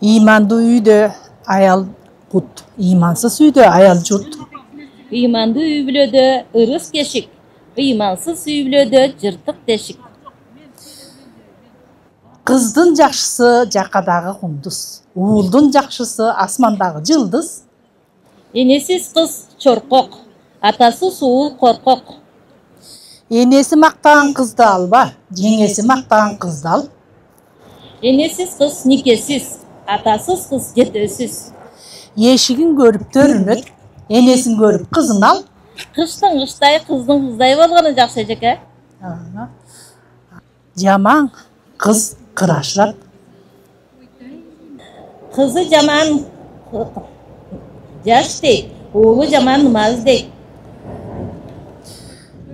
Imandı үйde ayal put, imansız үйde ayal jurt. Imandı üylödö ırыс кешик, imansız üylödö жыртык дешик. Kızdın жақшысы жақадағы құндыз, уылдың жақшысы асмандағы жылдыз. Enesiz kız çorkok, atası suul korkok. Enesi mақтаған қызды алба, жеңесі мақтаған қызды ал. Enesiz kız nikesiz, atasız kız жетөсүз. Ешігін көріп төрінет, енесін көріп қызын ал. Kıştın kışтай, kızdın kızдай болгону жакшы эжеке. Жаман қыз қырашырат. Kızı jaman жаш дейт, уулу жаман нымаз дейт.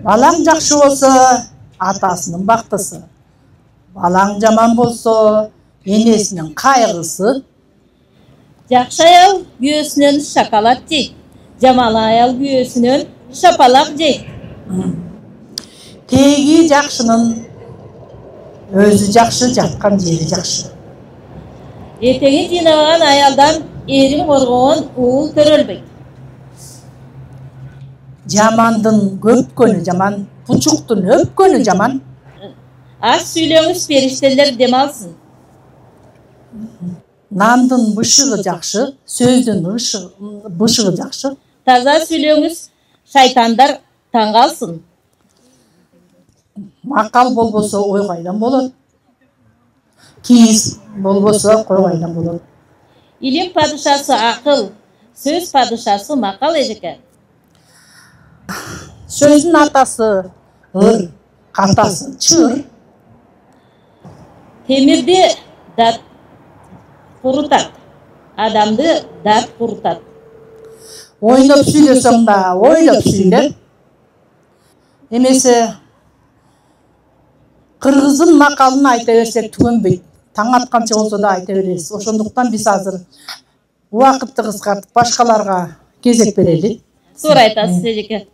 Балаң жақшы болса, атасының бақтысы. Балаң жаман болса, енесінің қайғысы. Жакшы аял күйөөсүнөн шоколад жейт, жаман аял күйөөсүнөн шапалак жейт. Теги жақшының өзі жақшы, жатқан жері жақшы. Этеги жыйнаган аялдан эрин коргогон уул төрөлбөйт. Жамандың көпкөнү жаман, пучуктун өпкөнү жаман. Аз сүйлөңүз периштелер дем алсын. Нандың бышығы жақшы, сөздің бышығы жақшы. Таза сүйлөңүз шайтандар таң калсын. Мақал болбосо ой кайдан болот. Кийиз болбосо кой кайдан болот. Илим падышасы акыл, сөз падышасы макал эжеке. Сөздің атасы ыр, катасы чыр. Темирди дат курутат, адамды дат курутат. Ойноп сүйлөсөң да, ойлоп сүйлө. Эмесе кыргыздын макалын айта берсек түгөнбөйт. Таң атканча болсо да айта беребиз. Ошондуктан биз азыр убакытты кыскартып башкаларга кезек берели. Туура айтасыз эжеке.